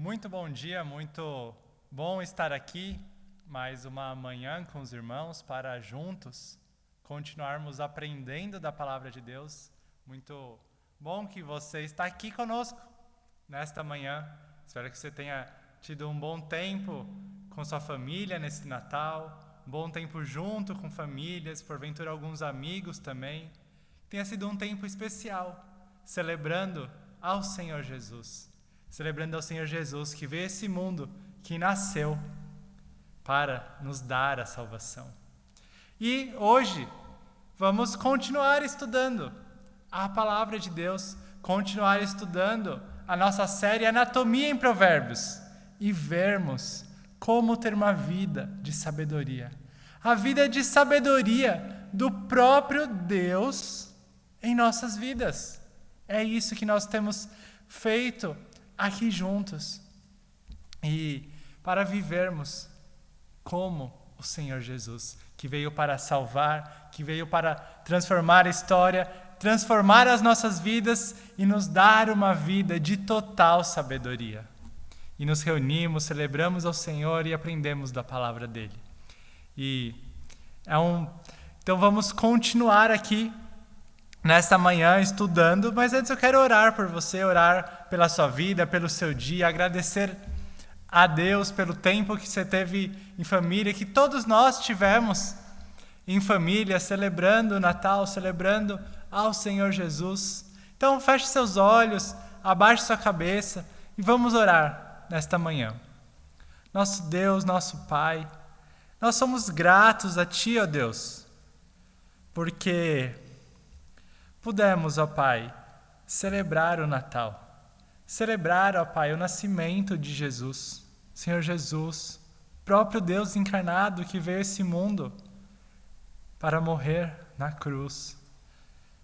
Muito bom dia, muito bom estar aqui mais uma manhã com os irmãos para juntos continuarmos aprendendo da Palavra de Deus. Muito bom que você está aqui conosco nesta manhã. Espero que você tenha tido um bom tempo com sua família nesse Natal, um bom tempo junto com famílias, porventura alguns amigos também. Tenha sido um tempo especial, celebrando ao Senhor Jesus. Celebrando ao Senhor Jesus que veio esse mundo, que nasceu para nos dar a salvação. E hoje vamos continuar estudando a Palavra de Deus, continuar estudando a nossa série Anatomia em Provérbios e vermos como ter uma vida de sabedoria. A vida de sabedoria do próprio Deus em nossas vidas. É isso que nós temos feito aqui juntos, e para vivermos como o Senhor Jesus, que veio para salvar, que veio para transformar a história, transformar as nossas vidas e nos dar uma vida de total sabedoria. E nos reunimos, celebramos ao Senhor e aprendemos da palavra dele. Então vamos continuar aqui nesta manhã estudando, mas antes eu quero orar por você, orar pela sua vida, pelo seu dia, agradecer a Deus pelo tempo que você teve em família, que todos nós tivemos em família, celebrando o Natal, celebrando ao Senhor Jesus. Então feche seus olhos, abaixe sua cabeça e vamos orar nesta manhã. Nosso Deus, nosso Pai, nós somos gratos a Ti, ó Deus, porque pudemos, ó Pai, celebrar o Natal. Celebrar, ó Pai, o nascimento de Jesus. Senhor Jesus, próprio Deus encarnado que veio a esse mundo para morrer na cruz,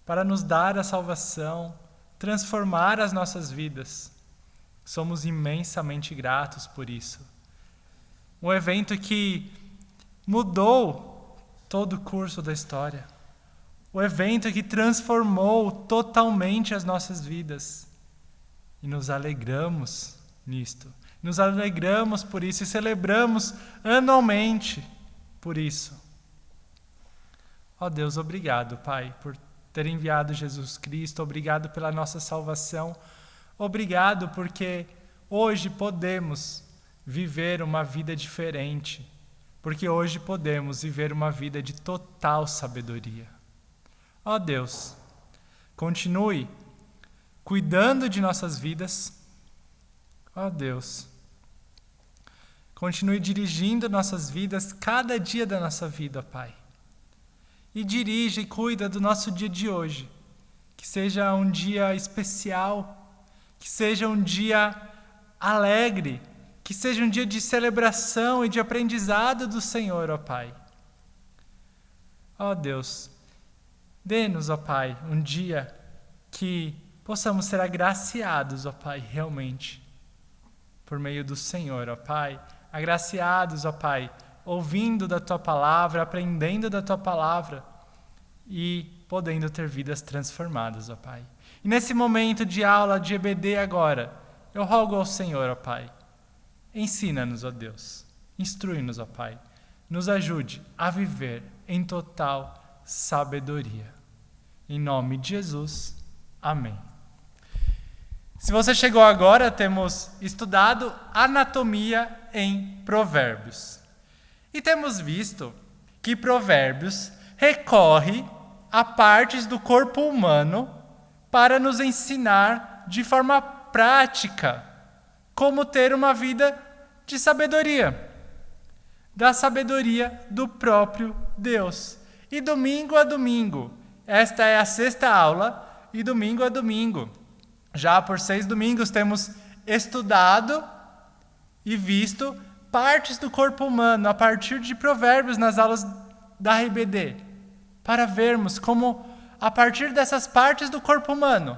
para nos dar a salvação, transformar as nossas vidas. Somos imensamente gratos por isso. Um evento que mudou todo o curso da história. O evento que transformou totalmente as nossas vidas. E nos alegramos nisto. Nos alegramos por isso e celebramos anualmente por isso. Ó Deus, obrigado, Pai, por ter enviado Jesus Cristo. Obrigado pela nossa salvação. Obrigado porque hoje podemos viver uma vida diferente. Porque hoje podemos viver uma vida de total sabedoria. Ó Deus, continue cuidando de nossas vidas. Ó Deus, continue dirigindo nossas vidas cada dia da nossa vida, Pai. E dirige e cuida do nosso dia de hoje. Que seja um dia especial, que seja um dia alegre, que seja um dia de celebração e de aprendizado do Senhor, ó Pai. Ó Deus, dê-nos, ó Pai, um dia que possamos ser agraciados, ó Pai, realmente, por meio do Senhor, ó Pai. Agraciados, ó Pai, ouvindo da Tua Palavra, aprendendo da Tua Palavra e podendo ter vidas transformadas, ó Pai. E nesse momento de aula de EBD agora, eu rogo ao Senhor, ó Pai, ensina-nos, ó Deus, instrui-nos, ó Pai, nos ajude a viver em total sabedoria. Em nome de Jesus, amém. Se você chegou agora, temos estudado anatomia em Provérbios. E temos visto que Provérbios recorre a partes do corpo humano para nos ensinar de forma prática como ter uma vida de sabedoria. Da sabedoria do próprio Deus. E domingo a domingo, esta é a 6ª aula, e domingo a domingo, já por 6 domingos, temos estudado e visto partes do corpo humano a partir de Provérbios nas aulas da RBD, para vermos como, a partir dessas partes do corpo humano,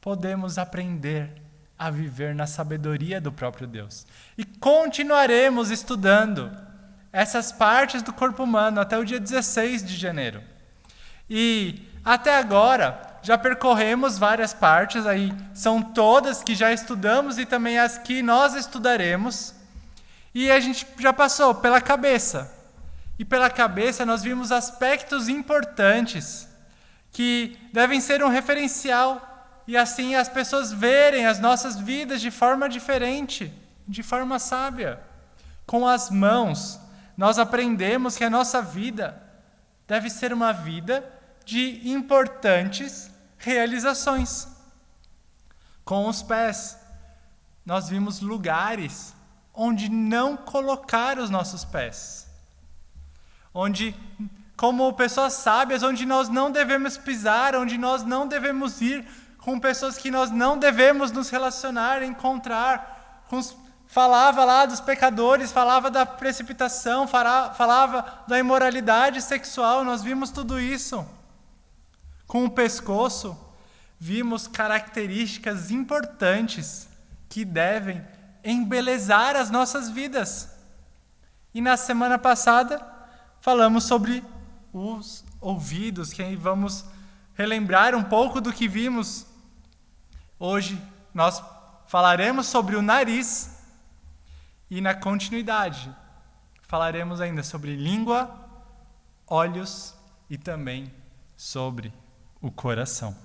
podemos aprender a viver na sabedoria do próprio Deus. E continuaremos estudando essas partes do corpo humano até o dia 16 de janeiro. E até agora já percorremos várias partes, aí são todas que já estudamos e também as que nós estudaremos. E a gente já passou pela cabeça. E pela cabeça nós vimos aspectos importantes que devem ser um referencial e assim as pessoas verem as nossas vidas de forma diferente, de forma sábia. Com as mãos, nós aprendemos que a nossa vida deve ser uma vida de importantes realizações. Com os pés, nós vimos lugares onde não colocar os nossos pés. Onde, como pessoas sábias, onde nós não devemos pisar, onde nós não devemos ir, com pessoas que nós não devemos nos relacionar, encontrar. Falava lá dos pecadores, falava da precipitação, falava da imoralidade sexual, nós vimos tudo isso. Com o pescoço, vimos características importantes que devem embelezar as nossas vidas. E na semana passada, falamos sobre os ouvidos, que aí vamos relembrar um pouco do que vimos. Hoje nós falaremos sobre o nariz e na continuidade falaremos ainda sobre língua, olhos e também sobre o coração.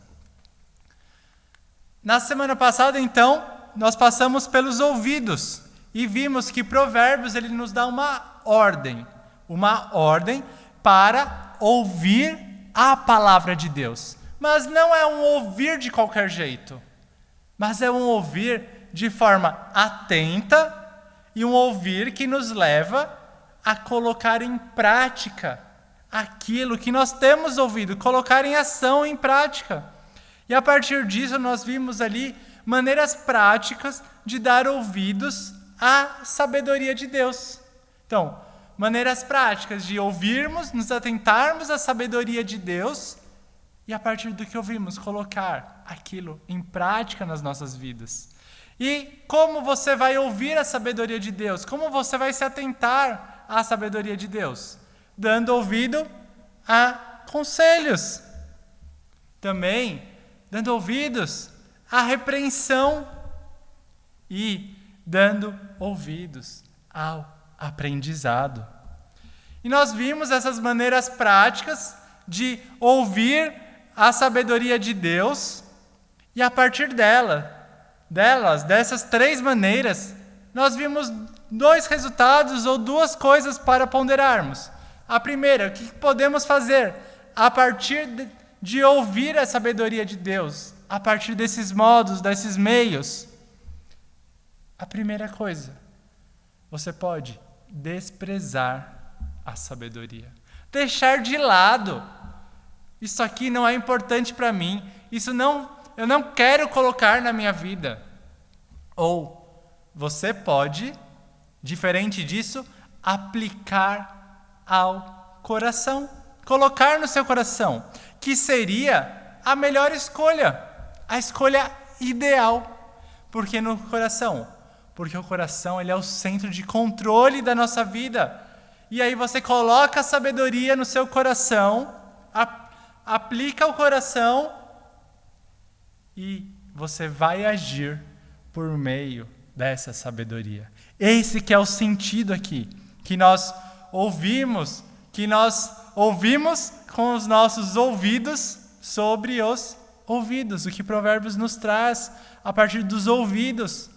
Na semana passada, então, nós passamos pelos ouvidos e vimos que Provérbios ele nos dá uma ordem para ouvir a palavra de Deus. Mas não é um ouvir de qualquer jeito, mas é um ouvir de forma atenta e um ouvir que nos leva a colocar em prática aquilo que nós temos ouvido, colocar em ação, em prática. E a partir disso nós vimos ali maneiras práticas de dar ouvidos à sabedoria de Deus. Então, maneiras práticas de ouvirmos, nos atentarmos à sabedoria de Deus e a partir do que ouvimos, colocar aquilo em prática nas nossas vidas. E como você vai ouvir a sabedoria de Deus? Como você vai se atentar à sabedoria de Deus? Dando ouvido a conselhos. Também dando ouvidos à repreensão e dando ouvidos ao aprendizado. E nós vimos essas maneiras práticas de ouvir a sabedoria de Deus e a partir dessas três maneiras, nós vimos dois resultados ou duas coisas para ponderarmos. A primeira, o que podemos fazer a partir de ouvir a sabedoria de Deus, a partir desses modos, desses meios? A primeira coisa, você pode desprezar a sabedoria. Deixar de lado. Isso aqui não é importante para mim. Eu não quero colocar na minha vida. Ou você pode, diferente disso, aplicar ao coração. Colocar no seu coração, que seria a melhor escolha, a escolha ideal. Porque o coração ele é o centro de controle da nossa vida. E aí você coloca a sabedoria no seu coração, aplica o coração e você vai agir por meio dessa sabedoria. Esse que é o sentido aqui, que nós ouvimos com os nossos ouvidos sobre os ouvidos. O que Provérbios nos traz a partir dos ouvidos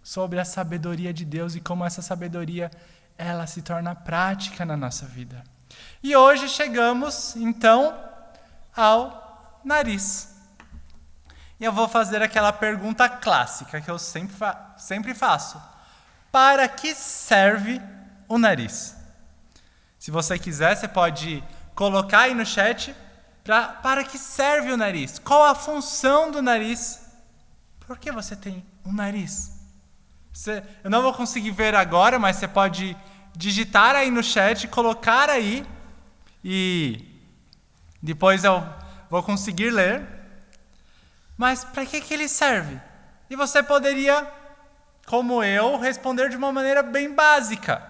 sobre a sabedoria de Deus e como essa sabedoria ela se torna prática na nossa vida. E hoje chegamos, então, ao nariz. E eu vou fazer aquela pergunta clássica que eu sempre faço. Para que serve o nariz? Se você quiser, você pode colocar aí no chat para que serve o nariz? Qual a função do nariz? Por que você tem um nariz? Eu não vou conseguir ver agora, mas você pode digitar aí no chat, colocar aí e depois eu vou conseguir ler. Mas para que ele serve? E você poderia, como eu, responder de uma maneira bem básica.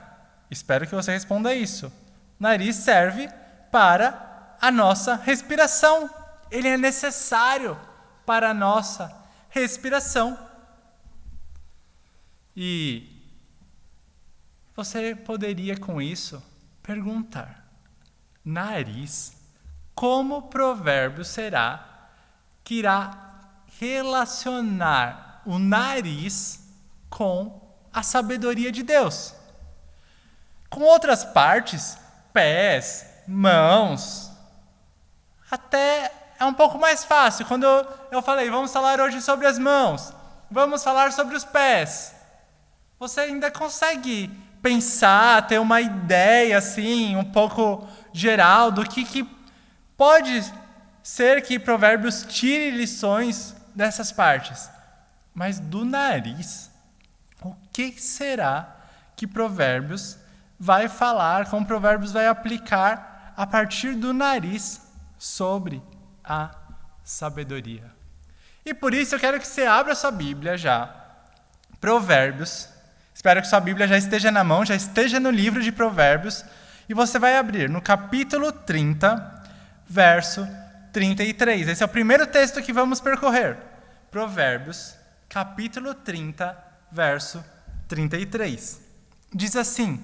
Espero que você responda isso. O nariz serve para a nossa respiração. ele é necessário para a nossa respiração. E você poderia com isso perguntar: nariz, como provérbio será que irá relacionar o nariz com a sabedoria de Deus? Com outras partes, pés, mãos, até é um pouco mais fácil. Quando eu falei, vamos falar hoje sobre as mãos, vamos falar sobre os pés, você ainda consegue pensar, ter uma ideia assim, um pouco geral do que pode ser que Provérbios tire lições dessas partes. Mas do nariz, o que será que Provérbios vai falar, como Provérbios vai aplicar a partir do nariz sobre a sabedoria? E por isso eu quero que você abra sua Bíblia já. Provérbios. Espero que sua Bíblia já esteja na mão, já esteja no livro de Provérbios. E você vai abrir no capítulo 30, verso 33. Esse é o primeiro texto que vamos percorrer. Provérbios, capítulo 30, verso 33. Diz assim: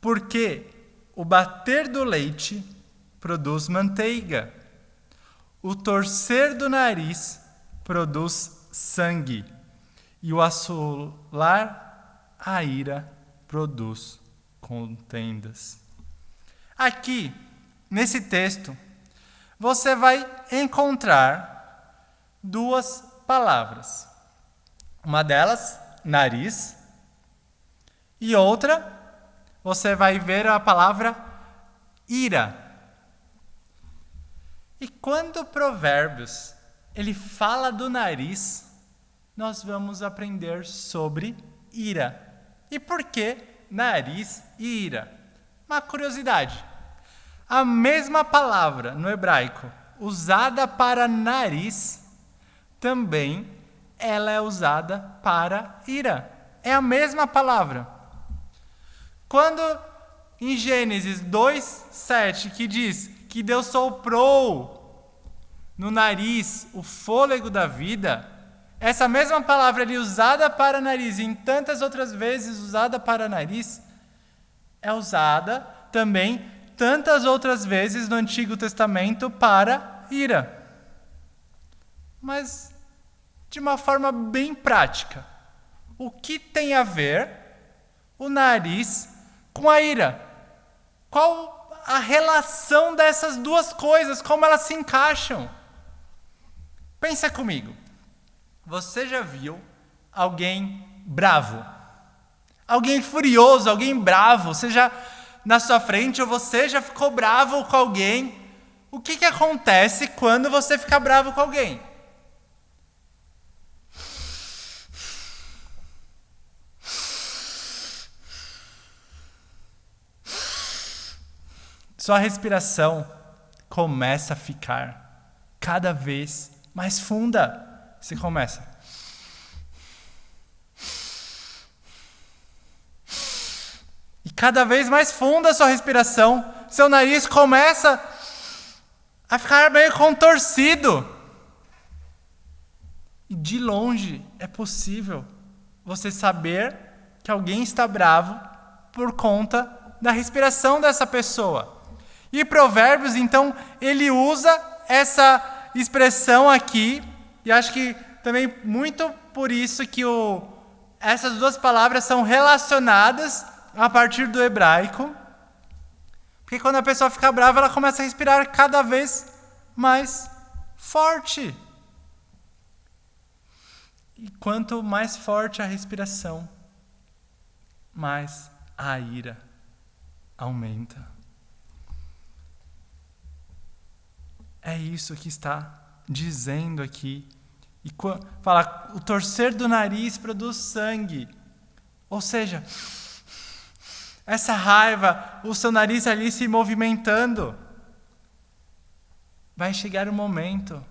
porque o bater do leite produz manteiga, o torcer do nariz produz sangue, e o assolar a ira produz contendas. Aqui, nesse texto, você vai encontrar duas palavras. Uma delas, nariz, e outra, você vai ver a palavra ira. E quando Provérbios ele fala do nariz, nós vamos aprender sobre ira. E por que nariz e ira? Uma curiosidade. A mesma palavra no hebraico usada para nariz, também ela é usada para ira. É a mesma palavra. Quando em Gênesis 2:7, que diz que Deus soprou no nariz o fôlego da vida, essa mesma palavra ali usada para nariz e em tantas outras vezes usada para nariz, é usada também tantas outras vezes no Antigo Testamento para ira. Mas de uma forma bem prática. O que tem a ver o nariz com a ira? Qual a relação dessas duas coisas? Como elas se encaixam? Pensa comigo. Você já viu alguém bravo? Alguém furioso, alguém bravo, seja na sua frente ou você já ficou bravo com alguém? O que acontece quando você fica bravo com alguém? Sua respiração começa a ficar cada vez mais funda. Você começa. E cada vez mais funda a sua respiração. Seu nariz começa a ficar meio contorcido. E de longe é possível você saber que alguém está bravo por conta da respiração dessa pessoa. E Provérbios, então, ele usa essa expressão aqui, e acho que também muito por isso que essas duas palavras são relacionadas a partir do hebraico, porque quando a pessoa fica brava, ela começa a respirar cada vez mais forte. E quanto mais forte a respiração, mais a ira aumenta. É isso que está dizendo aqui. E fala, o torcer do nariz produz sangue. Ou seja, essa raiva, o seu nariz ali se movimentando, vai chegar o momento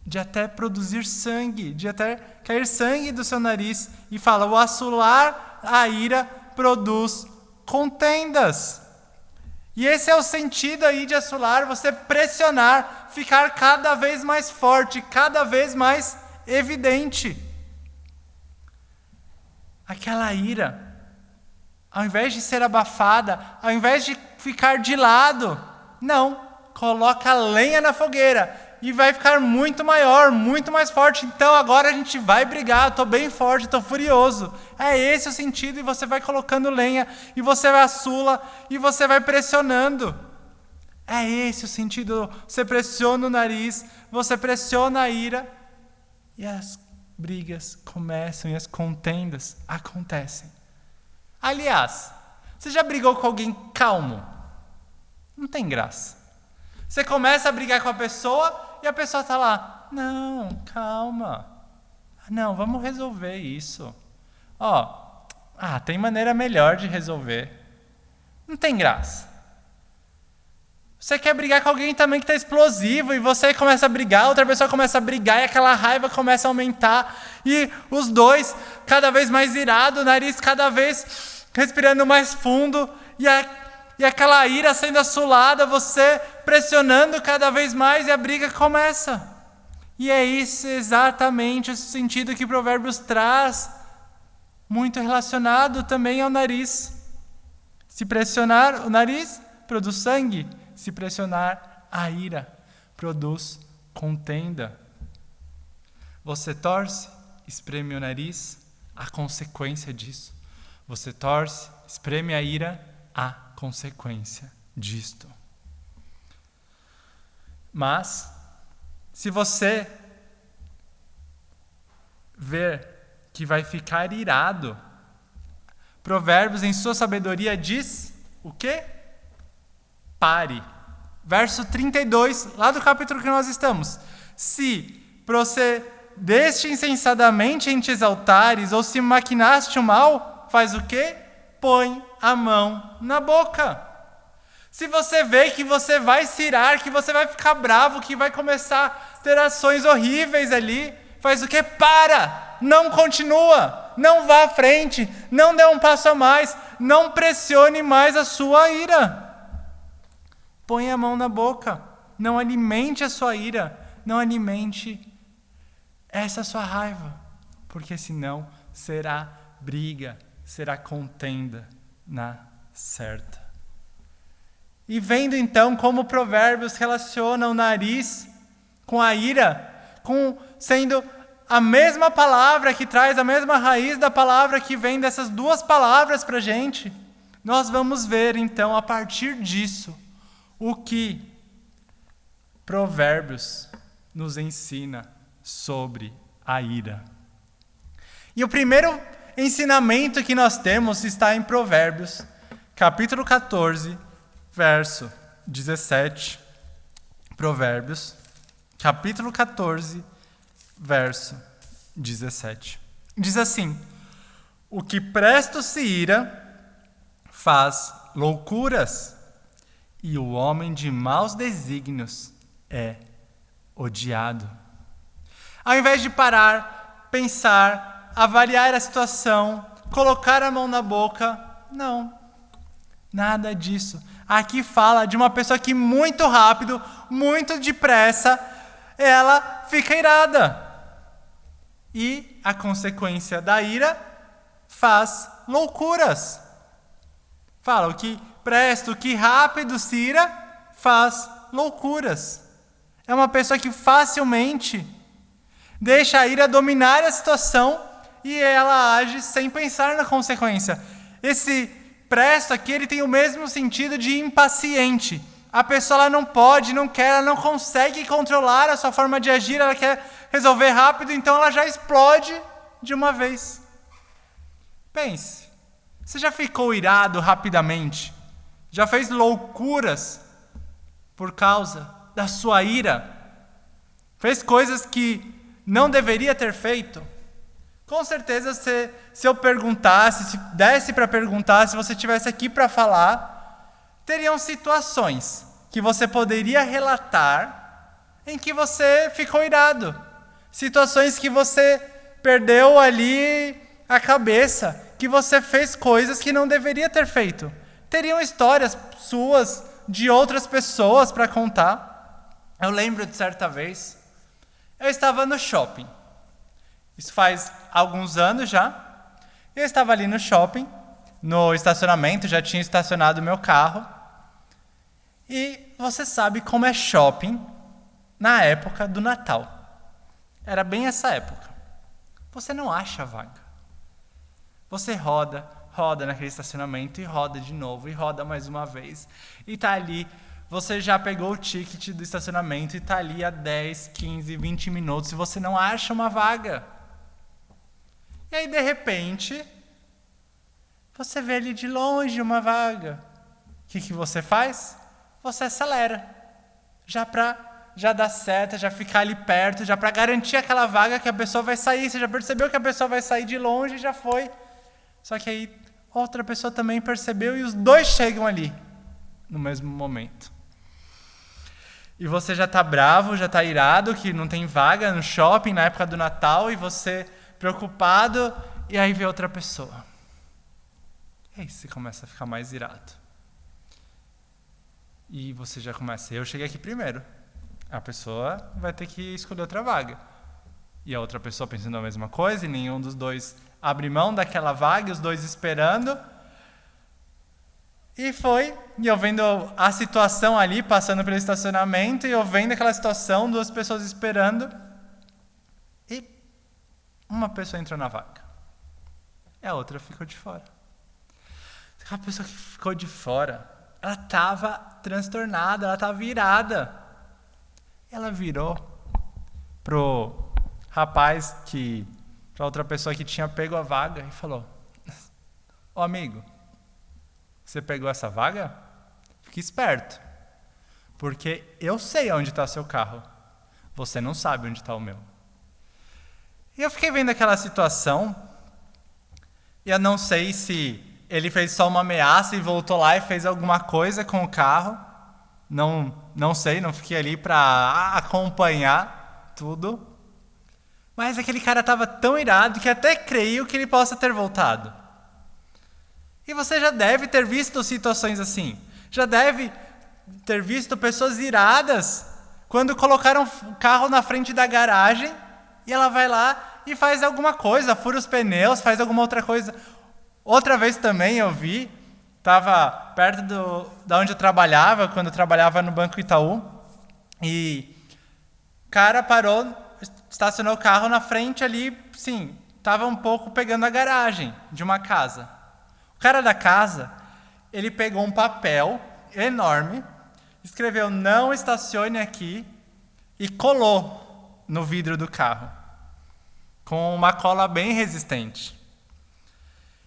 de até produzir sangue, de até cair sangue do seu nariz. E fala, o assolar a ira produz contendas. E esse é o sentido aí de assolar, você pressionar, ficar cada vez mais forte, cada vez mais evidente. Aquela ira, ao invés de ser abafada, ao invés de ficar de lado, não, coloca lenha na fogueira e vai ficar muito maior, muito mais forte. Então agora a gente vai brigar, estou bem forte, estou furioso. É esse o sentido, e você vai colocando lenha, e você vai assula, e você vai pressionando. É esse o sentido, você pressiona o nariz, você pressiona a ira, e as brigas começam, e as contendas acontecem. Aliás, você já brigou com alguém calmo? Não tem graça. Você começa a brigar com a pessoa e a pessoa está lá. Não, calma. Não, vamos resolver isso. Tem maneira melhor de resolver. Não tem graça. Você quer brigar com alguém também que está explosivo e você começa a brigar, outra pessoa começa a brigar e aquela raiva começa a aumentar. E os dois cada vez mais irados, o nariz cada vez respirando mais fundo e aquela ira sendo assolada, você pressionando cada vez mais e a briga começa. E é isso exatamente o sentido que Provérbios traz, muito relacionado também ao nariz. Se pressionar o nariz, produz sangue. Se pressionar a ira, produz contenda. Você torce, espreme o nariz, a consequência disso. Você torce, espreme a ira, a consequência disto. Mas, se você ver que vai ficar irado, Provérbios, em sua sabedoria, diz o quê? Pare. Verso 32, lá do capítulo que nós estamos. Se procedeste insensadamente em te exaltares, ou se maquinaste o mal, faz o quê? Põe a mão na boca. Se você vê que você vai se irar, que você vai ficar bravo, que vai começar a ter ações horríveis ali, faz o quê? Para! Não continua! Não vá à frente! Não dê um passo a mais! Não pressione mais a sua ira! Põe a mão na boca. Não alimente a sua ira. Não alimente essa sua raiva. Porque senão será briga, será contenda na certa. E vendo então como Provérbios relaciona o nariz com a ira, sendo a mesma palavra que traz a mesma raiz da palavra que vem dessas duas palavras para a gente, nós vamos ver então a partir disso o que Provérbios nos ensina sobre a ira. E o primeiro ensinamento que nós temos está em Provérbios, capítulo 14, verso 17. Provérbios, capítulo 14, verso 17. Diz assim: o que presto se ira faz loucuras, e o homem de maus desígnios é odiado. Ao invés de parar, pensar, avaliar a situação, colocar a mão na boca, não, nada disso. Aqui fala de uma pessoa que muito rápido, muito depressa, ela fica irada. E a consequência da ira faz loucuras. Fala, o que presta, o que rápido se ira, faz loucuras. É uma pessoa que facilmente deixa a ira dominar a situação e ela age sem pensar na consequência. Esse presto aqui, ele tem o mesmo sentido de impaciente. A pessoa ela não pode, não quer, ela não consegue controlar a sua forma de agir, ela quer resolver rápido, então ela já explode de uma vez. Pense, você já ficou irado rapidamente? Já fez loucuras por causa da sua ira? Fez coisas que não deveria ter feito? Com certeza, se eu perguntasse, se desse para perguntar, se você estivesse aqui para falar, teriam situações que você poderia relatar em que você ficou irado. Situações que você perdeu ali a cabeça, que você fez coisas que não deveria ter feito. Teriam histórias suas, de outras pessoas para contar. Eu lembro de certa vez, eu estava no shopping. Isso faz alguns anos já. Eu estava ali no shopping, no estacionamento, já tinha estacionado o meu carro. E você sabe como é shopping na época do Natal. Era bem essa época. Você não acha vaga. Você roda naquele estacionamento e roda de novo, e roda mais uma vez. E tá ali, você já pegou o ticket do estacionamento e tá ali há 10, 15, 20 minutos e você não acha uma vaga. E aí, de repente, você vê ali de longe uma vaga. O que você faz? Você acelera. Já dá seta, já ficar ali perto, já para garantir aquela vaga que a pessoa vai sair. Você já percebeu que a pessoa vai sair de longe e já foi. Só que aí outra pessoa também percebeu e os dois chegam ali no mesmo momento. E você já tá bravo, já tá irado que não tem vaga no shopping na época do Natal e você preocupado e aí vê outra pessoa. E aí você começa a ficar mais irado. E você já começa, eu cheguei aqui primeiro. A pessoa vai ter que escolher outra vaga. E a outra pessoa pensando a mesma coisa, e nenhum dos dois abre mão daquela vaga, e os dois esperando. E eu vendo a situação ali, passando pelo estacionamento, e eu vendo aquela situação, duas pessoas esperando. E uma pessoa entrou na vaga. E a outra ficou de fora. A pessoa que ficou de fora, ela estava transtornada, ela estava virada. Ela virou pro rapaz pra outra pessoa que tinha pego a vaga e falou: "Ô amigo, você pegou essa vaga? Fique esperto, porque eu sei onde está seu carro. Você não sabe onde está o meu." E eu fiquei vendo aquela situação e eu não sei se ele fez só uma ameaça e voltou lá e fez alguma coisa com o carro. Não sei, não fiquei ali para acompanhar tudo. Mas aquele cara estava tão irado que até creio que ele possa ter voltado. E você já deve ter visto situações assim. Já deve ter visto pessoas iradas quando colocaram o carro na frente da garagem e ela vai lá e faz alguma coisa, fura os pneus, faz alguma outra coisa. Outra vez também eu vi, estava perto da onde eu trabalhava, quando eu trabalhava no Banco Itaú, e o cara parou, estacionou o carro na frente ali, sim, estava um pouco pegando a garagem de uma casa. O cara da casa, ele pegou um papel enorme, escreveu "não estacione aqui" e colou no vidro do carro, com uma cola bem resistente.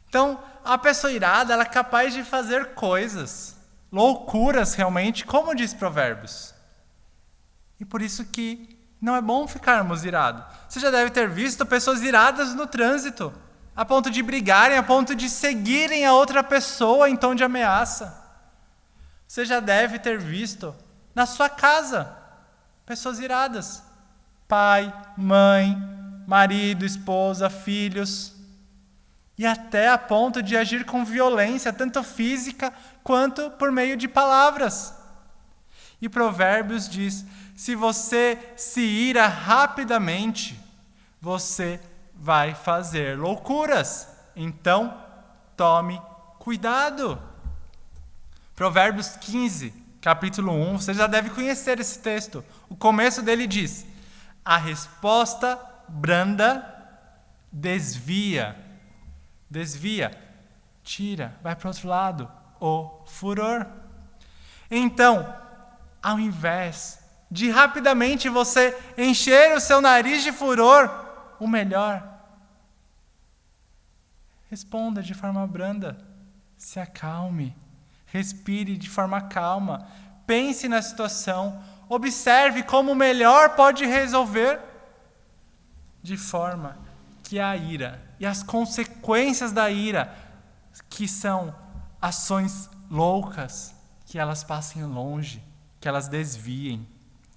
Então, a pessoa irada, ela é capaz de fazer coisas, loucuras realmente, como diz Provérbios. E por isso que não é bom ficarmos irados. Você já deve ter visto pessoas iradas no trânsito, a ponto de brigarem, a ponto de seguirem a outra pessoa em tom de ameaça. Você já deve ter visto na sua casa pessoas iradas. Pai, mãe, marido, esposa, filhos. E até a ponto de agir com violência, tanto física quanto por meio de palavras. E Provérbios diz: se você se ira rapidamente, você vai fazer loucuras. Então, tome cuidado. Provérbios 15, capítulo 1, você já deve conhecer esse texto. O começo dele diz: a resposta branda desvia, tira, vai para o outro lado, o furor. Então, ao invés de rapidamente você encher o seu nariz de furor, o melhor, responda de forma branda, se acalme, respire de forma calma, pense na situação, observe como o melhor pode resolver, de forma que a ira e as consequências da ira, que são ações loucas, que elas passem longe, que elas desviem.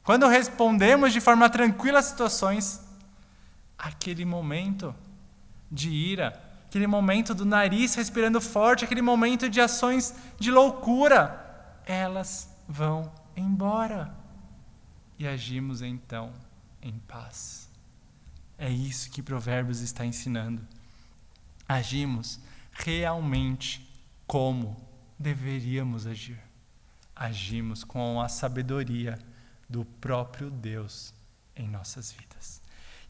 Quando respondemos de forma tranquila às situações, aquele momento de ira, aquele momento do nariz respirando forte, aquele momento de ações de loucura, elas vão embora. e agimos então em paz. É isso que Provérbios está ensinando. Agimos realmente como deveríamos agir. Agimos com a sabedoria do próprio Deus em nossas vidas.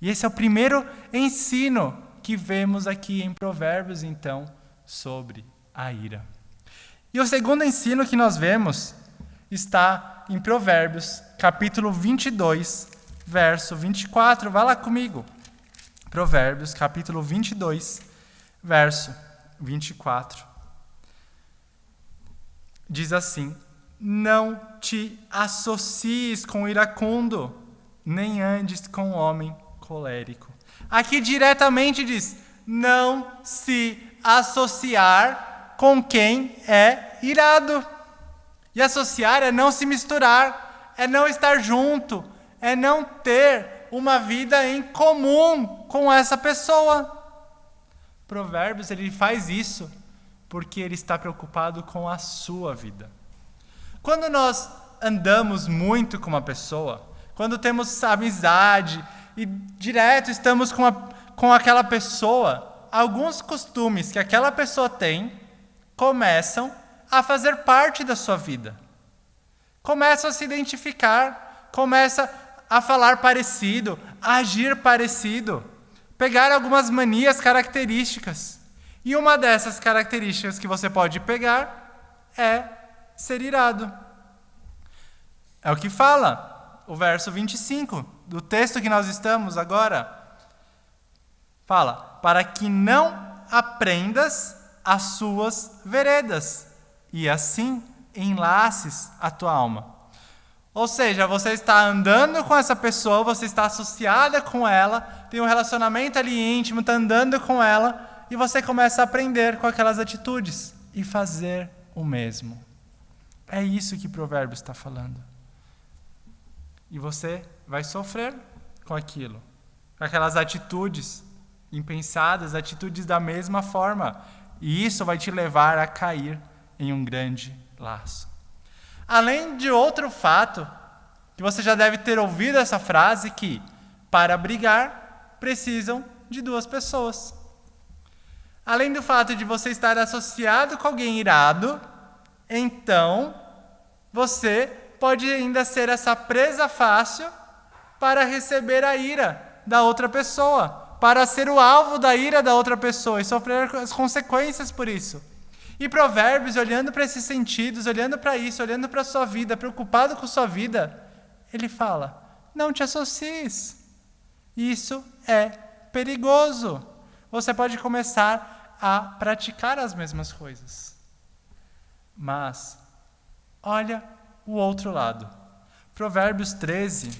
E esse é o primeiro ensino que vemos aqui em Provérbios, então, sobre a ira. E o segundo ensino que nós vemos está em Provérbios, capítulo 22, verso 24. Vá lá comigo. Provérbios, capítulo 22, verso 24. Diz assim: não te associes com o iracundo, nem andes com o homem colérico. Aqui diretamente diz: não se associar com quem é irado. E associar é não se misturar, é não estar junto, é não ter uma vida em comum com essa pessoa. Provérbios, ele faz isso porque ele está preocupado com a sua vida. Quando nós andamos muito com uma pessoa, quando temos amizade e direto estamos com aquela pessoa, alguns costumes que aquela pessoa tem começam a fazer parte da sua vida. Começam a se identificar, começa a falar parecido, a agir parecido, pegar algumas manias, características. E uma dessas características que você pode pegar é ser irado. É o que fala o verso 25 do texto que nós estamos agora. Fala: para que não aprendas as suas veredas e assim enlaces a tua alma. Ou seja, você está andando com essa pessoa, você está associada com ela, tem um relacionamento ali íntimo, está andando com ela, e você começa a aprender com aquelas atitudes e fazer o mesmo. É isso que Provérbios está falando. E você vai sofrer com aquilo, com aquelas atitudes impensadas, atitudes da mesma forma. E isso vai te levar a cair em um grande laço. Além de outro fato, que você já deve ter ouvido essa frase, que para brigar precisam de duas pessoas. Além do fato de você estar associado com alguém irado, então você pode ainda ser essa presa fácil para receber a ira da outra pessoa, para ser o alvo da ira da outra pessoa e sofrer as consequências por isso. E Provérbios, olhando para esses sentidos, olhando para isso, olhando para a sua vida, preocupado com sua vida, ele fala: não te associes. Isso é perigoso. Você pode começar a praticar as mesmas coisas. Mas, olha o outro lado. Provérbios 13,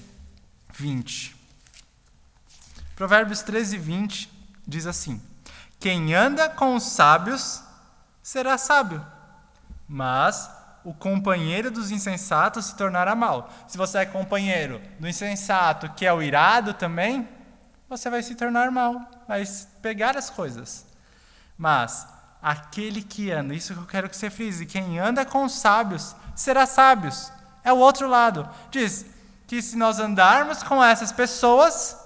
20. Provérbios 13, 20 diz assim: quem anda com os sábios será sábio, mas o companheiro dos insensatos se tornará mal. Se você é companheiro do insensato, que é o irado também, você vai se tornar mal, vai pegar as coisas. Mas aquele que anda, isso que eu quero que você frise, quem anda com os sábios será sábios. É o outro lado. Diz que se nós andarmos com essas pessoas,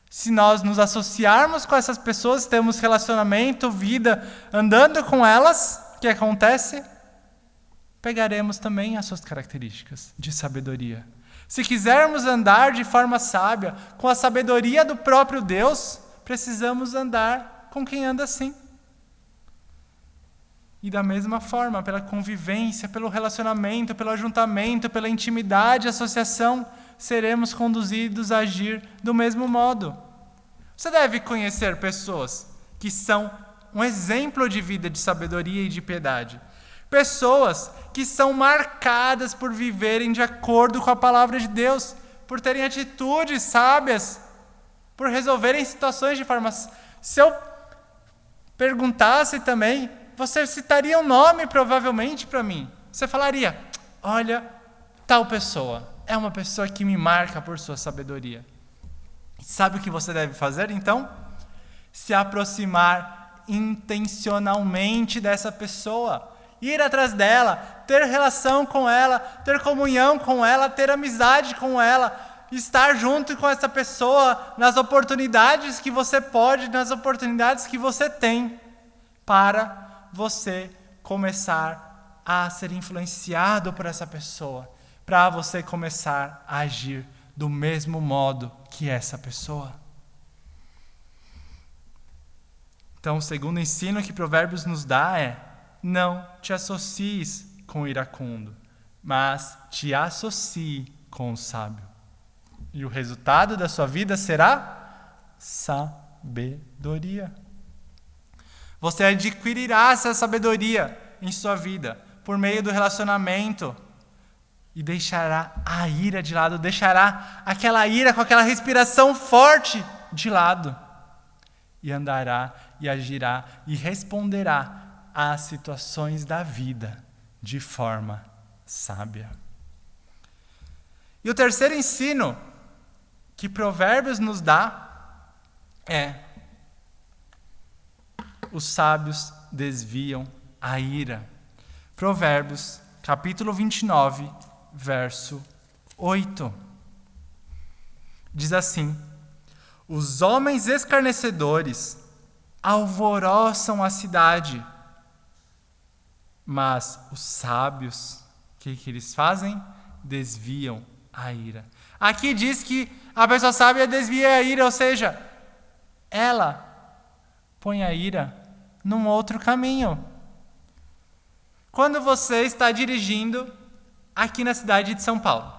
se nós nos associarmos com essas pessoas, temos relacionamento, vida, andando com elas, o que acontece? Pegaremos também as suas características de sabedoria. Se quisermos andar de forma sábia, com a sabedoria do próprio Deus, precisamos andar com quem anda assim. E da mesma forma, pela convivência, pelo relacionamento, pelo ajuntamento, pela intimidade, associação, seremos conduzidos a agir do mesmo modo. Você deve conhecer pessoas que são um exemplo de vida de sabedoria e de piedade. Pessoas que são marcadas por viverem de acordo com a palavra de Deus, por terem atitudes sábias, por resolverem situações de forma... Se eu perguntasse também, você citaria um nome provavelmente para mim. Você falaria: olha, tal pessoa é uma pessoa que me marca por sua sabedoria. Sabe o que você deve fazer então? Se aproximar intencionalmente dessa pessoa. Ir atrás dela, ter relação com ela, ter comunhão com ela, ter amizade com ela, estar junto com essa pessoa nas oportunidades que você pode, nas oportunidades que você tem, para você começar a ser influenciado por essa pessoa, para você começar a agir do mesmo modo que essa pessoa. Então, o segundo ensino que Provérbios nos dá é: não te associes com o iracundo, mas te associe com o sábio. E o resultado da sua vida será sabedoria. Você adquirirá essa sabedoria em sua vida por meio do relacionamento e deixará a ira de lado, deixará aquela ira com aquela respiração forte de lado e andará e agirá e responderá às situações da vida de forma sábia. E o terceiro ensino que Provérbios nos dá é: os sábios desviam a ira. Provérbios, capítulo 29, verso 8. Diz assim: os homens escarnecedores alvoroçam a cidade, mas os sábios, o que eles fazem? Desviam a ira. Aqui diz que a pessoa sábia desvia a ira, ou seja, ela põe a ira num outro caminho. Quando você está dirigindo aqui na cidade de São Paulo,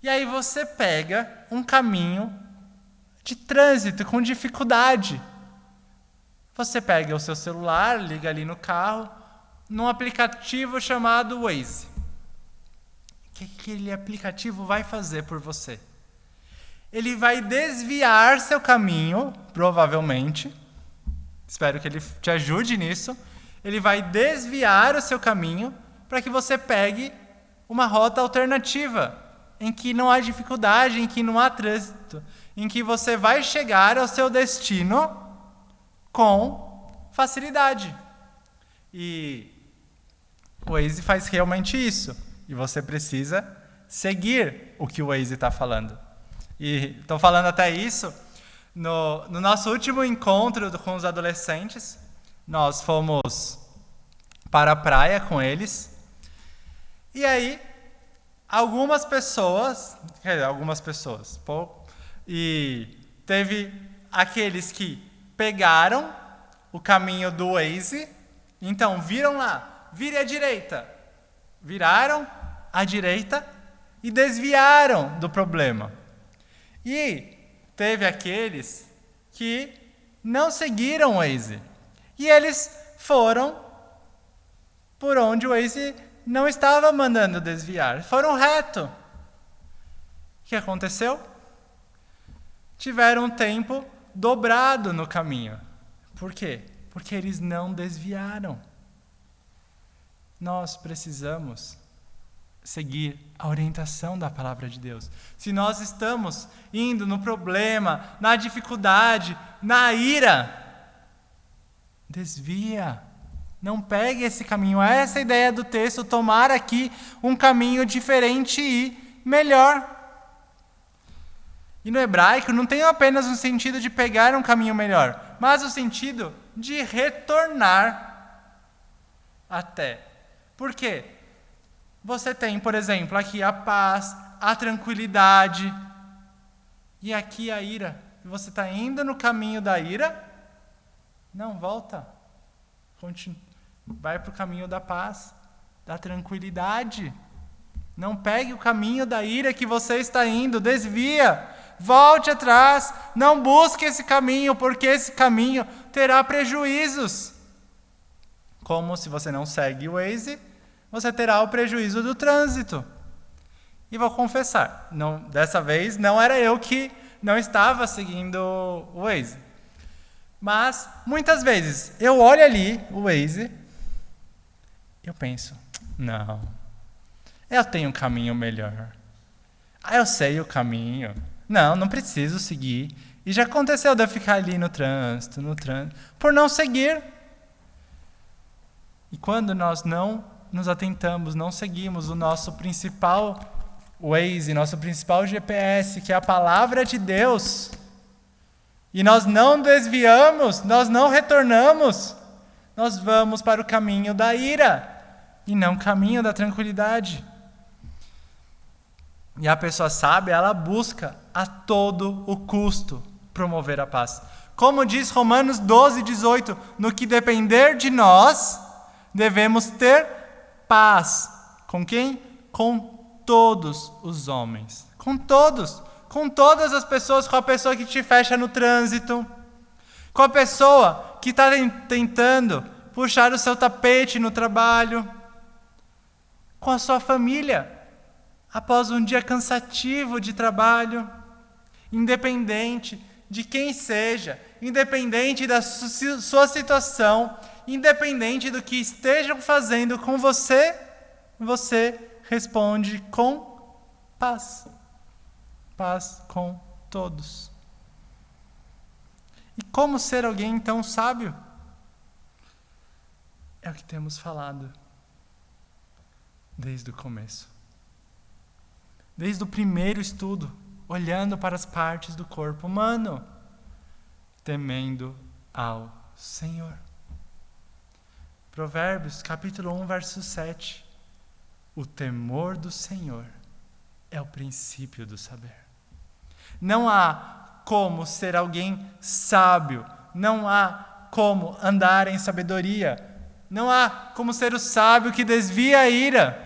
e aí você pega um caminho de trânsito com dificuldade, você pega o seu celular, liga ali no carro, num aplicativo chamado Waze. O que aquele aplicativo vai fazer por você? Ele vai desviar seu caminho, provavelmente. Espero que ele te ajude nisso. Ele vai desviar o seu caminho para que você pegue uma rota alternativa, em que não há dificuldade, em que não há trânsito, em que você vai chegar ao seu destino com facilidade. E o Waze faz realmente isso. E você precisa seguir o que o Waze está falando. E estou falando até isso, no nosso último encontro com os adolescentes, nós fomos para a praia com eles. E aí, algumas pessoas, e teve aqueles que pegaram o caminho do Waze, então viram lá, vire à direita, viraram à direita e desviaram do problema. E teve aqueles que não seguiram o Waze, e eles foram por onde o Waze não estava mandando desviar, foram reto. O que aconteceu? Tiveram um tempo dobrado no caminho. Por quê? Porque eles não desviaram. Nós precisamos seguir a orientação da palavra de Deus. Se nós estamos indo no problema, na dificuldade, na ira, desvia. Não pegue esse caminho. Essa é a ideia do texto, tomar aqui um caminho diferente e melhor. E no hebraico não tem apenas um sentido de pegar um caminho melhor, mas o sentido de retornar até. Por quê? Você tem, por exemplo, aqui a paz, a tranquilidade, e aqui a ira. Você está indo no caminho da ira? Não, volta. Vai para o caminho da paz, da tranquilidade. Não pegue o caminho da ira que você está indo, desvia. Volte atrás, não busque esse caminho, porque esse caminho terá prejuízos. Como se você não segue o Waze, você terá o prejuízo do trânsito. E vou confessar, dessa vez não era eu que não estava seguindo o Waze. Mas, muitas vezes, eu olho ali o Waze, eu penso, não, eu tenho um caminho melhor. Eu sei o caminho. Não preciso seguir. E já aconteceu de eu ficar ali no trânsito, por não seguir. E quando nós não nos atentamos, não seguimos o nosso principal Waze, nosso principal GPS, que é a palavra de Deus, e nós não desviamos, nós não retornamos, nós vamos para o caminho da ira e não o caminho da tranquilidade. E a pessoa sábia, ela busca a todo o custo promover a paz. Como diz Romanos 12:18, no que depender de nós, devemos ter paz. Com quem? Com todos os homens. Com todos. Com todas as pessoas, com a pessoa que te fecha no trânsito, com a pessoa que está tentando puxar o seu tapete no trabalho, com a sua família, após um dia cansativo de trabalho, independente de quem seja, independente da sua situação, independente do que estejam fazendo com você, você responde com paz. Paz com todos. E como ser alguém tão sábio? É o que temos falado desde o começo. Desde o primeiro estudo, olhando para as partes do corpo humano, temendo ao Senhor. Provérbios, capítulo 1, verso 7. O temor do Senhor é o princípio do saber. Não há como ser alguém sábio, não há como andar em sabedoria, não há como ser o sábio que desvia a ira,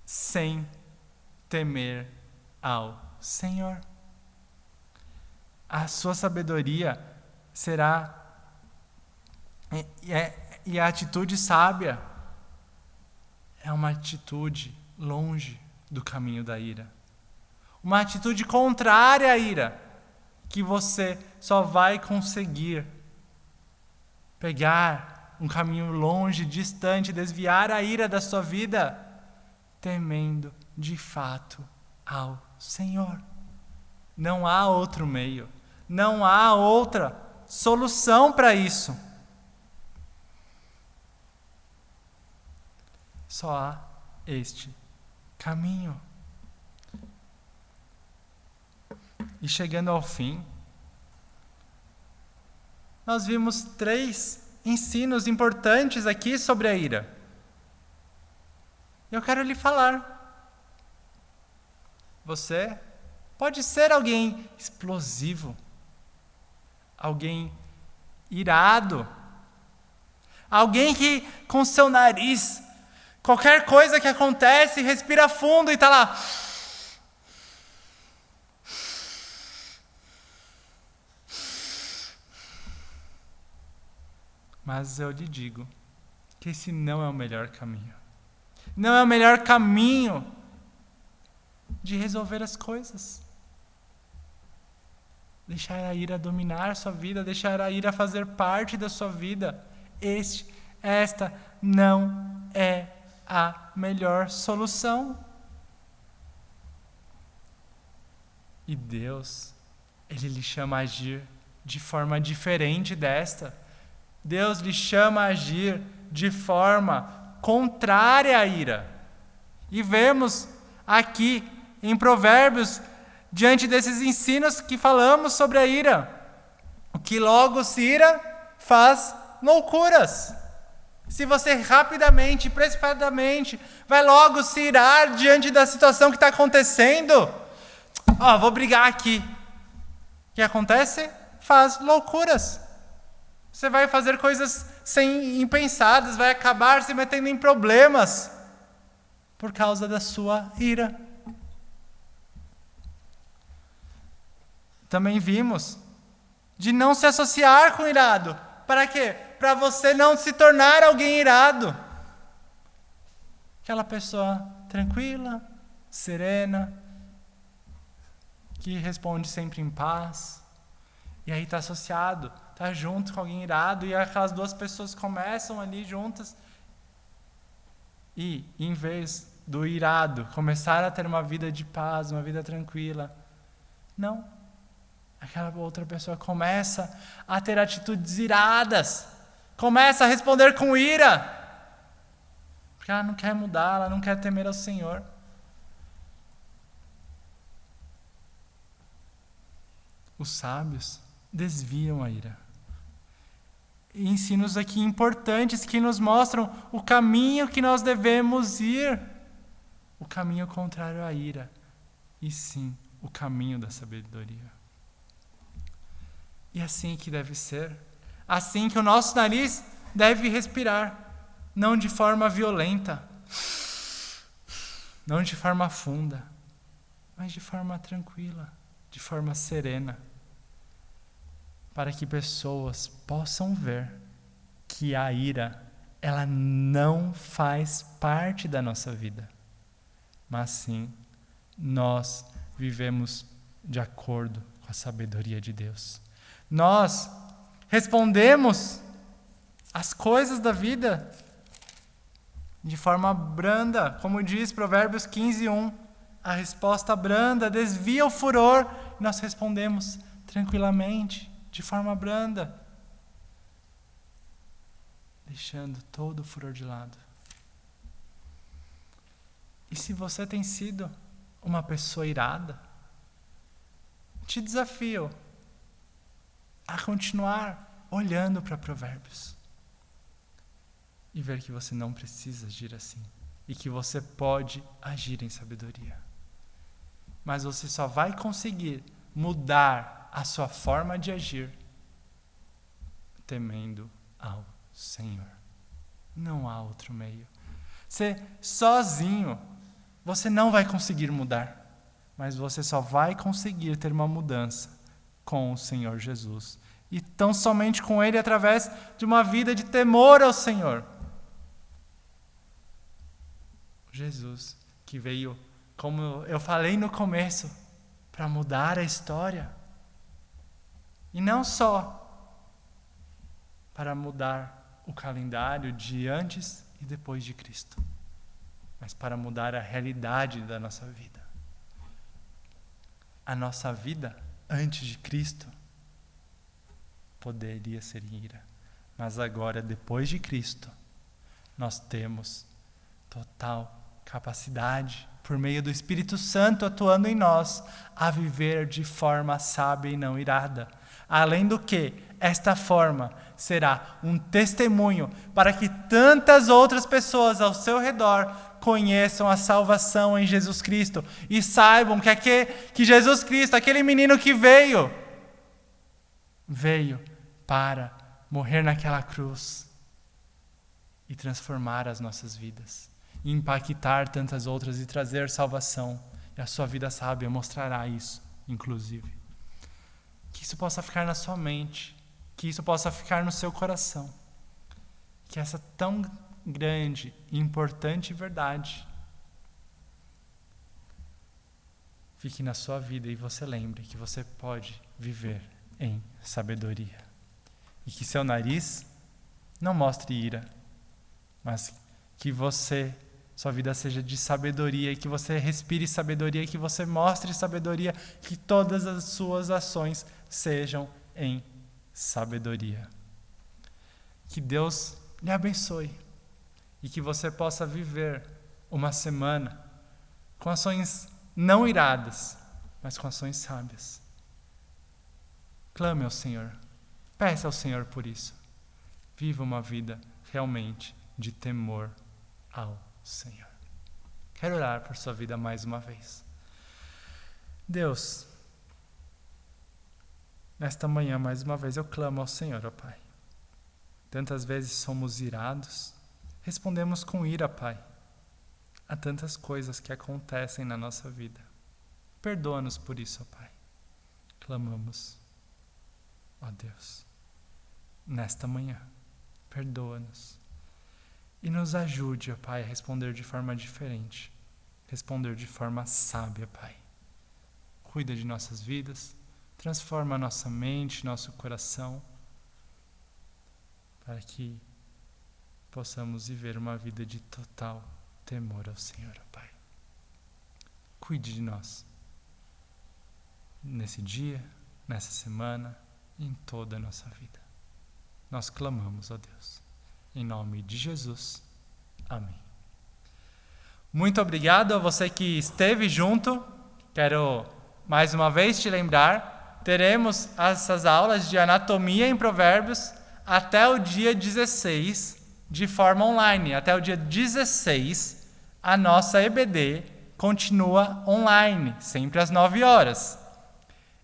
sem temer ao Senhor. A sua sabedoria será, e a atitude sábia é uma atitude longe do caminho da ira. Uma atitude contrária à ira, que você só vai conseguir pegar um caminho longe, distante, desviar a ira da sua vida, temendo de fato ao Senhor. Não há outro meio, não há outra solução para isso. Só há este caminho. E chegando ao fim, nós vimos 3 ensinos importantes aqui sobre a ira. Eu quero lhe falar. Você pode ser alguém explosivo, alguém irado, alguém que com seu nariz, qualquer coisa que acontece, respira fundo e está lá. Mas eu lhe digo que esse não é o melhor caminho. Não é o melhor caminho de resolver as coisas. Deixar a ira dominar a sua vida, deixar a ira fazer parte da sua vida. Esta não é a melhor solução. E Deus, Ele lhe chama a agir de forma diferente desta. Deus lhe chama a agir de forma contrária à ira. E vemos aqui em Provérbios, diante desses ensinos que falamos sobre a ira, o que logo se ira faz loucuras. Se você rapidamente, precipitadamente, vai logo se irar diante da situação que está acontecendo, vou brigar aqui. O que acontece? Faz loucuras. Você vai fazer coisas impensadas, vai acabar se metendo em problemas por causa da sua ira. Também vimos de não se associar com o irado. Para quê? Para você não se tornar alguém irado. Aquela pessoa tranquila, serena, que responde sempre em paz. E aí está associado, está junto com alguém irado, e aquelas 2 pessoas começam ali juntas. E, em vez do irado começar a ter uma vida de paz, uma vida tranquila, não. Aquela outra pessoa começa a ter atitudes iradas, começa a responder com ira, Porque ela não quer mudar, ela não quer temer ao Senhor. Os sábios desviam a ira. E ensinos aqui importantes que nos mostram o caminho que nós devemos ir. O caminho contrário à ira. E sim, o caminho da sabedoria. E assim que deve ser. Assim que o nosso nariz deve respirar. Não de forma violenta. Não de forma funda. Mas de forma tranquila. De forma serena. Para que pessoas possam ver que a ira, ela não faz parte da nossa vida. Mas sim, nós vivemos de acordo com a sabedoria de Deus. Nós respondemos as coisas da vida de forma branda, como diz Provérbios 15:1. A resposta branda desvia o furor e nós respondemos tranquilamente, de forma branda, deixando todo o furor de lado. E se você tem sido uma pessoa irada, te desafio a continuar olhando para Provérbios e ver que você não precisa agir assim e que você pode agir em sabedoria. Mas você só vai conseguir mudar a sua forma de agir temendo ao Senhor. Não há outro meio. Você sozinho, você não vai conseguir mudar, mas você só vai conseguir ter uma mudança com o Senhor Jesus. E tão somente com Ele através de uma vida de temor ao Senhor. Jesus, que veio, como eu falei no começo, para mudar a história. E não só para mudar o calendário de antes e depois de Cristo, mas para mudar a realidade da nossa vida. A nossa vida antes de Cristo poderia ser ira, mas agora, depois de Cristo, nós temos total capacidade, por meio do Espírito Santo atuando em nós, a viver de forma sábia e não irada. Além do que, esta forma será um testemunho para que tantas outras pessoas ao seu redor conheçam a salvação em Jesus Cristo e saibam que Jesus Cristo, aquele menino que veio para morrer naquela cruz e transformar as nossas vidas, e impactar tantas outras e trazer salvação. E a sua vida sábia mostrará isso, inclusive. Que isso possa ficar na sua mente, que isso possa ficar no seu coração. Que essa tão grande e importante verdade fique na sua vida e você lembre que você pode viver em sabedoria. E que seu nariz não mostre ira, mas que sua vida seja de sabedoria, e que você respire sabedoria, e que você mostre sabedoria, que todas as suas ações sejam em sabedoria. Que Deus lhe abençoe e que você possa viver uma semana com ações não iradas, mas com ações sábias. Clame ao Senhor, peça ao Senhor por isso. Viva uma vida realmente de temor ao Senhor. Quero orar por sua vida mais uma vez. Deus, nesta manhã, mais uma vez, eu clamo ao Senhor, ó Pai. Tantas vezes somos irados, respondemos com ira, Pai, a tantas coisas que acontecem na nossa vida. Perdoa-nos por isso, ó Pai. Clamamos, ó Deus, nesta manhã, perdoa-nos. E nos ajude, ó Pai, a responder de forma diferente, responder de forma sábia, Pai. Cuida de nossas vidas, transforma a nossa mente, nosso coração, para que possamos viver uma vida de total temor ao Senhor, ó Pai. Cuide de nós, nesse dia, nessa semana e em toda a nossa vida. Nós clamamos, ó Deus, em nome de Jesus. Amém. Muito obrigado a você que esteve junto. Quero mais uma vez te lembrar, teremos essas aulas de anatomia em Provérbios até o dia 16 de forma online. Até o dia 16 a nossa EBD continua online, sempre às 9 horas.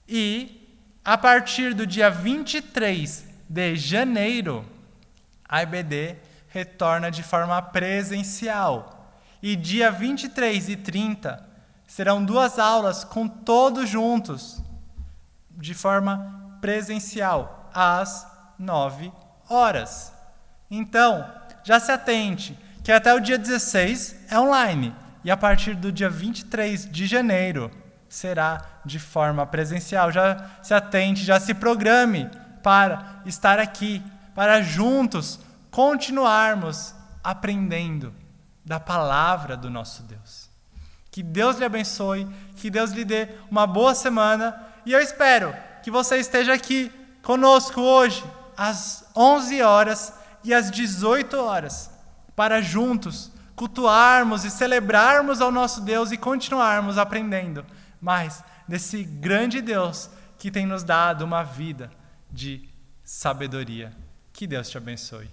E a partir do dia 23 de janeiro, a EBD retorna de forma presencial. E dia 23 e 30 serão 2 aulas com todos juntos, de forma presencial, às 9 horas. Então, já se atente que até o dia 16 é online. E a partir do dia 23 de janeiro será de forma presencial. Já se atente, já se programe para estar aqui, para juntos continuarmos aprendendo da palavra do nosso Deus. Que Deus lhe abençoe, que Deus lhe dê uma boa semana. E eu espero que você esteja aqui conosco hoje, às 11 horas e às 18 horas, para juntos cultuarmos e celebrarmos ao nosso Deus e continuarmos aprendendo mais desse grande Deus que tem nos dado uma vida de sabedoria. Que Deus te abençoe.